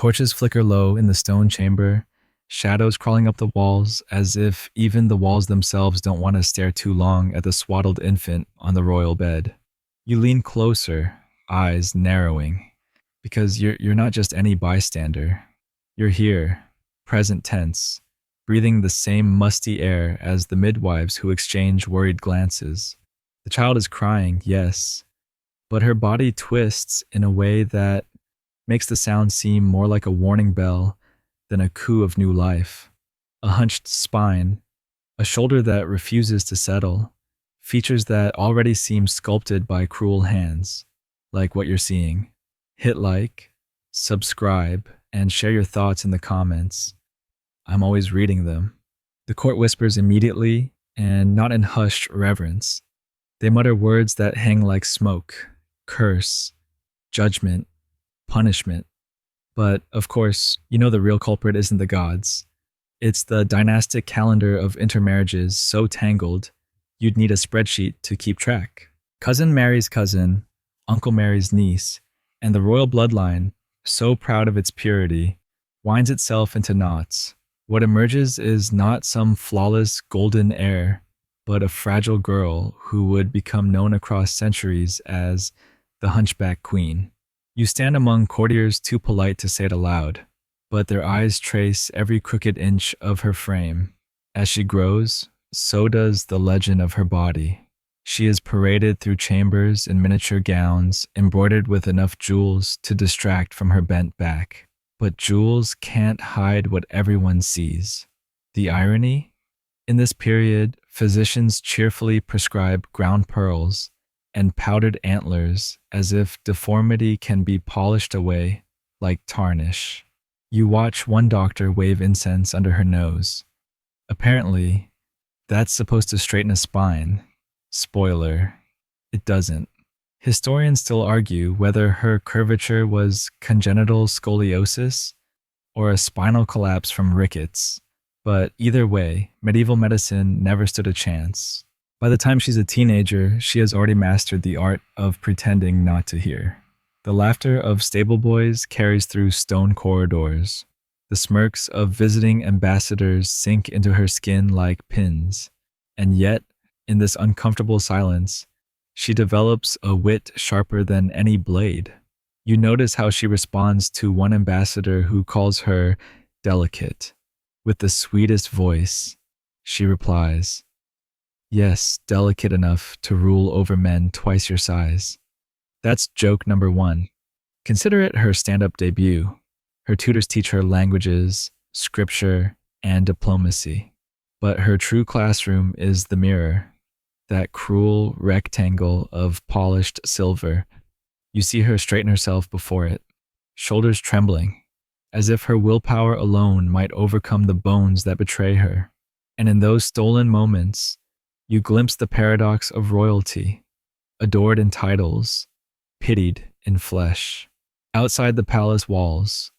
Torches flicker low in the stone chamber, shadows crawling up the walls as if even the walls themselves don't want to stare too long at the swaddled infant on the royal bed. You lean closer, eyes narrowing, because you're not just any bystander. You're here, present tense, breathing the same musty air as the midwives who exchange worried glances. The child is crying, yes, but her body twists in a way that makes the sound seem more like a warning bell than a coo of new life. A hunched spine, a shoulder that refuses to settle, features that already seem sculpted by cruel hands, like what you're seeing. Hit like, subscribe, and share your thoughts in the comments. I'm always reading them. The court whispers immediately, and not in hushed reverence. They mutter words that hang like smoke, curse, judgment, punishment. But, of course, you know the real culprit isn't the gods. It's the dynastic calendar of intermarriages so tangled, you'd need a spreadsheet to keep track. Cousin marries cousin, uncle marries niece, and the royal bloodline, so proud of its purity, winds itself into knots. What emerges is not some flawless golden heir, but a fragile girl who would become known across centuries as the Hunchback Queen. You stand among courtiers too polite to say it aloud, but their eyes trace every crooked inch of her frame. As she grows, so does the legend of her body. She is paraded through chambers in miniature gowns embroidered with enough jewels to distract from her bent back. But jewels can't hide what everyone sees. The irony? In this period, physicians cheerfully prescribe ground pearls and powdered antlers as if deformity can be polished away like tarnish. You watch one doctor wave incense under her nose. Apparently, that's supposed to straighten a spine. Spoiler, it doesn't. Historians still argue whether her curvature was congenital scoliosis or a spinal collapse from rickets, but either way, medieval medicine never stood a chance. By the time she's a teenager, she has already mastered the art of pretending not to hear. The laughter of stable boys carries through stone corridors. The smirks of visiting ambassadors sink into her skin like pins. And yet, in this uncomfortable silence, she develops a wit sharper than any blade. You notice how she responds to one ambassador who calls her delicate. With the sweetest voice, she replies, "Yes, delicate enough to rule over men twice your size." That's joke number one. Consider it her stand-up debut. Her tutors teach her languages, scripture, and diplomacy. But her true classroom is the mirror, that cruel rectangle of polished silver. You see her straighten herself before it, shoulders trembling, as if her willpower alone might overcome the bones that betray her. And in those stolen moments, you glimpse the paradox of royalty, adored in titles, pitied in flesh. Outside the palace walls,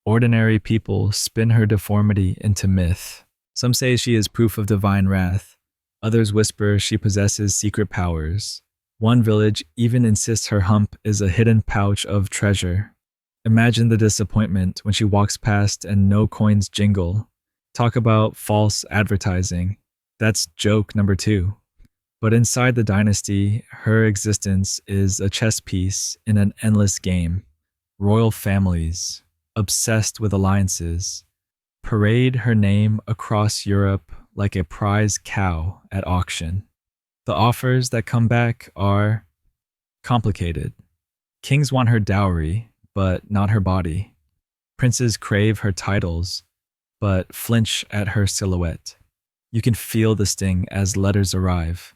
ordinary people spin her deformity into myth. Some say she is proof of divine wrath. Others whisper she possesses secret powers. One village even insists her hump is a hidden pouch of treasure. Imagine the disappointment when she walks past and no coins jingle. Talk about false advertising. That's joke number two. But inside the dynasty, her existence is a chess piece in an endless game. Royal families, obsessed with alliances, parade her name across Europe like a prize cow at auction. The offers that come back are complicated. Kings want her dowry, but not her body. Princes crave her titles, but flinch at her silhouette. You can feel the sting as letters arrive,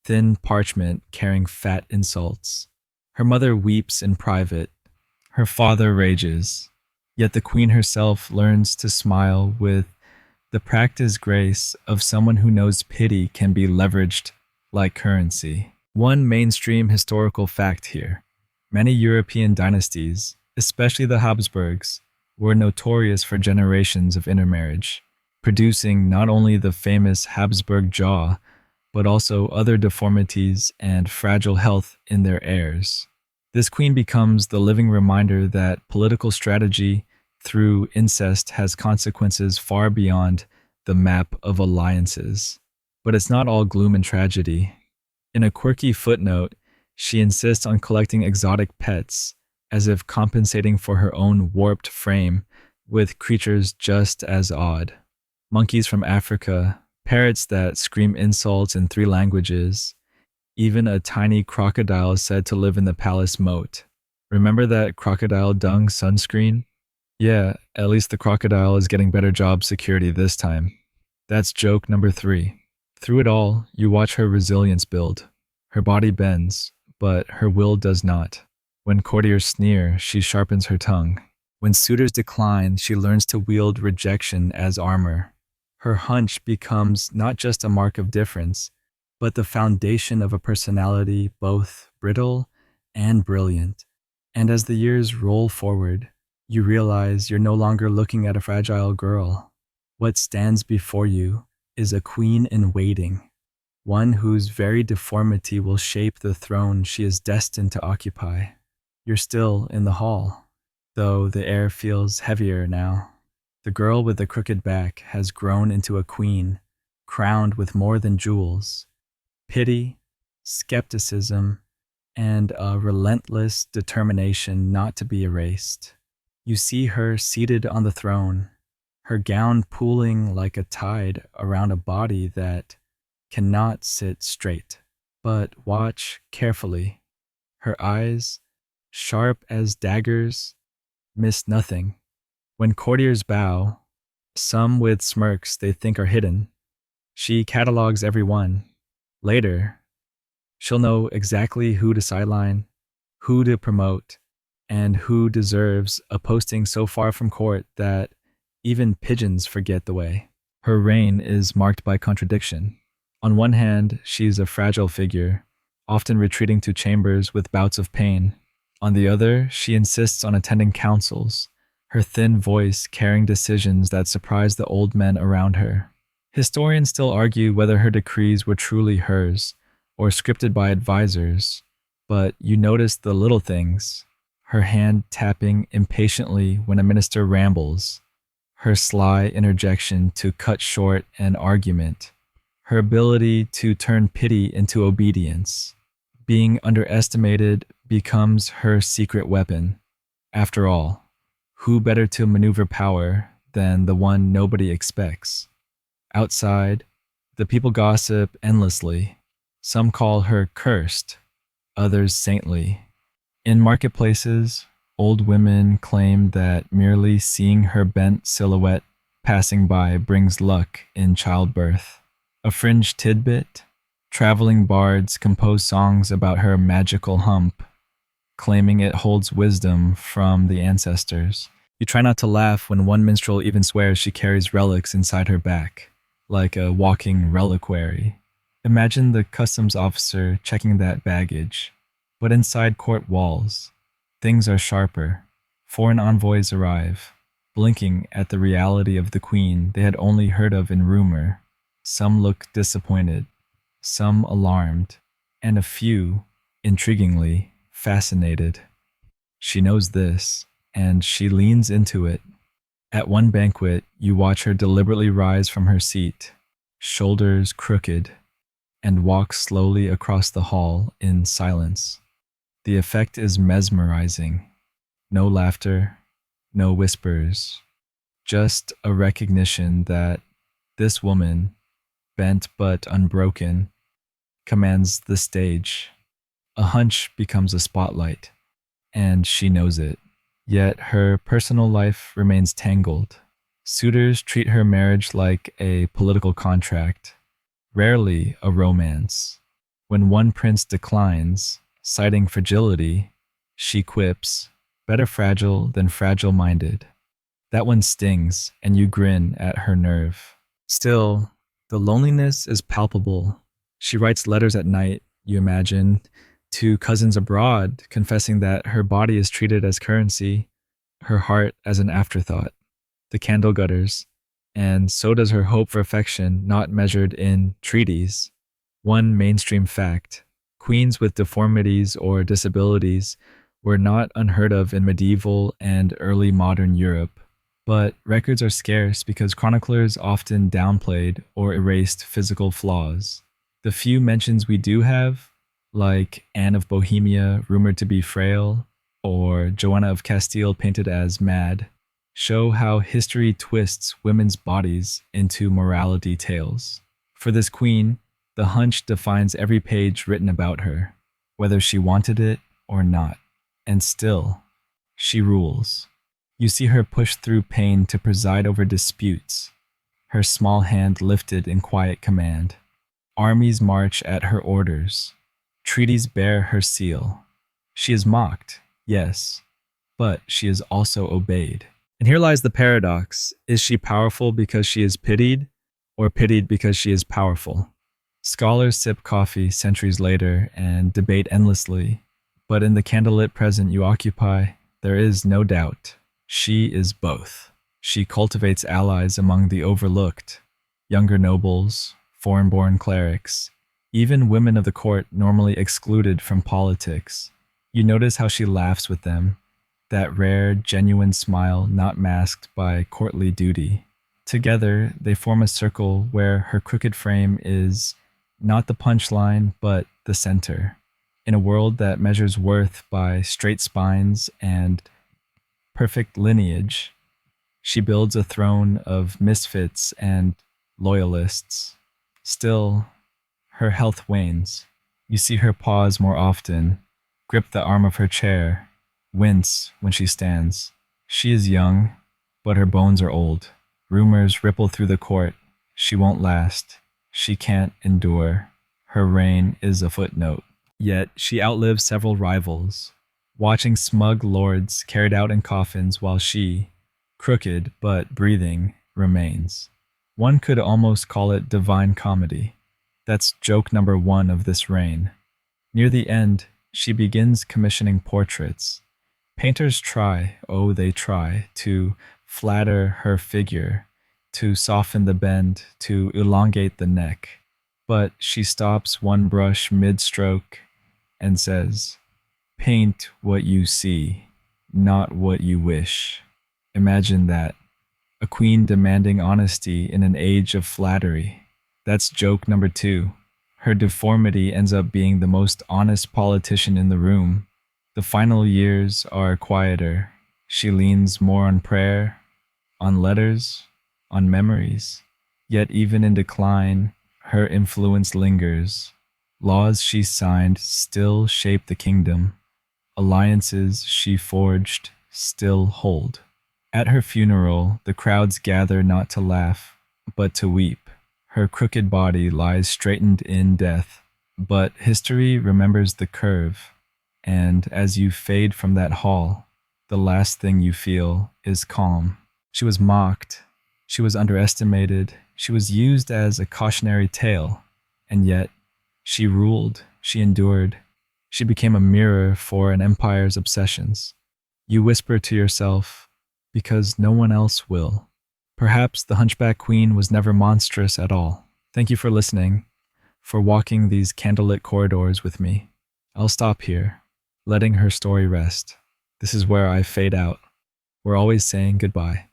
thin parchment carrying fat insults. Her mother weeps in private. Her father rages. Yet the queen herself learns to smile with the practiced grace of someone who knows pity can be leveraged like currency. One mainstream historical fact here. Many European dynasties, especially the Habsburgs, were notorious for generations of intermarriage, producing not only the famous Habsburg jaw, but also other deformities and fragile health in their heirs. This queen becomes the living reminder that political strategy through incest has consequences far beyond the map of alliances. But it's not all gloom and tragedy. In a quirky footnote, she insists on collecting exotic pets as if compensating for her own warped frame with creatures just as odd. Monkeys from Africa, parrots that scream insults in 3 languages, even a tiny crocodile said to live in the palace moat. Remember that crocodile dung sunscreen? Yeah, at least the crocodile is getting better job security this time. That's joke number 3. Through it all, you watch her resilience build. Her body bends, but her will does not. When courtiers sneer, she sharpens her tongue. When suitors decline, she learns to wield rejection as armor. Her hunch becomes not just a mark of difference, but the foundation of a personality both brittle and brilliant. And as the years roll forward, you realize you're no longer looking at a fragile girl. What stands before you is a queen in waiting, one whose very deformity will shape the throne she is destined to occupy. You're still in the hall, though the air feels heavier now. The girl with the crooked back has grown into a queen, crowned with more than jewels, pity, skepticism, and a relentless determination not to be erased. You see her seated on the throne, her gown pooling like a tide around a body that cannot sit straight. But watch carefully. Her eyes, sharp as daggers, miss nothing. When courtiers bow, some with smirks they think are hidden, she catalogs every one. Later, she'll know exactly who to sideline, who to promote, and who deserves a posting so far from court that even pigeons forget the way. Her reign is marked by contradiction. On one hand, she's a fragile figure, often retreating to chambers with bouts of pain. On the other, she insists on attending councils, her thin voice carrying decisions that surprise the old men around her. Historians still argue whether her decrees were truly hers or scripted by advisors, but you notice the little things: her hand tapping impatiently when a minister rambles, her sly interjection to cut short an argument, her ability to turn pity into obedience. Being underestimated becomes her secret weapon. After all, who better to maneuver power than the one nobody expects? Outside, the people gossip endlessly. Some call her cursed, others saintly. In marketplaces, old women claim that merely seeing her bent silhouette passing by brings luck in childbirth. A fringe tidbit: traveling bards compose songs about her magical hump, claiming it holds wisdom from the ancestors. You try not to laugh when one minstrel even swears she carries relics inside her back, like a walking reliquary. Imagine the customs officer checking that baggage. But inside court walls, things are sharper. Foreign envoys arrive, blinking at the reality of the queen they had only heard of in rumor. Some look disappointed, some alarmed, and a few, intriguingly, fascinated. She knows this, and she leans into it. At one banquet, you watch her deliberately rise from her seat, shoulders crooked, and walk slowly across the hall in silence. The effect is mesmerizing. No laughter, no whispers, just a recognition that this woman, bent but unbroken, commands the stage. A hunch becomes a spotlight, and she knows it. Yet her personal life remains tangled. Suitors treat her marriage like a political contract, rarely a romance. When one prince declines, citing fragility, she quips, "Better fragile than fragile-minded." That one stings, and you grin at her nerve. Still, the loneliness is palpable. She writes letters at night, you imagine, to cousins abroad, confessing that her body is treated as currency, her heart as an afterthought. The candle gutters, and so does her hope for affection, not measured in treaties. One mainstream fact: queens with deformities or disabilities were not unheard of in medieval and early modern Europe. But records are scarce because chroniclers often downplayed or erased physical flaws. The few mentions we do have, like Anne of Bohemia rumored to be frail, or Joanna of Castile painted as mad, show how history twists women's bodies into morality tales. For this queen, the hunch defines every page written about her, whether she wanted it or not. And still, she rules. You see her push through pain to preside over disputes, her small hand lifted in quiet command. Armies march at her orders. Treaties bear her seal. She is mocked, yes, but she is also obeyed. And here lies the paradox. Is she powerful because she is pitied, or pitied because she is powerful? Scholars sip coffee centuries later and debate endlessly, but in the candlelit present you occupy, there is no doubt. She is both. She cultivates allies among the overlooked, younger nobles, foreign-born clerics, even women of the court normally excluded from politics. You notice how she laughs with them, that rare, genuine smile not masked by courtly duty. Together, they form a circle where her crooked frame is not the punchline, but the center. In a world that measures worth by straight spines and perfect lineage, she builds a throne of misfits and loyalists. Still, her health wanes. You see her pause more often, grip the arm of her chair, wince when she stands. She is young, but her bones are old. Rumors ripple through the court. She won't last. She can't endure. Her reign is a footnote. Yet she outlives several rivals, watching smug lords carried out in coffins while she, crooked but breathing, remains. One could almost call it divine comedy. That's joke number 1 of this reign. Near the end, she begins commissioning portraits. Painters try, oh they try, to flatter her figure, to soften the bend, to elongate the neck. But she stops one brush mid-stroke and says, "Paint what you see, not what you wish." Imagine that. A queen demanding honesty in an age of flattery. That's joke number 2. Her deformity ends up being the most honest politician in the room. The final years are quieter. She leans more on prayer, on letters, on memories. Yet even in decline, her influence lingers. Laws she signed still shape the kingdom. Alliances she forged still hold. At her funeral, the crowds gather not to laugh, but to weep. Her crooked body lies straightened in death, but history remembers the curve. And as you fade from that hall, the last thing you feel is calm. She was mocked. She was underestimated. She was used as a cautionary tale. And yet, she ruled. She endured. She became a mirror for an empire's obsessions. You whisper to yourself, because no one else will. Perhaps the Hunchback Queen was never monstrous at all. Thank you for listening, for walking these candlelit corridors with me. I'll stop here, letting her story rest. This is where I fade out. We're always saying goodbye.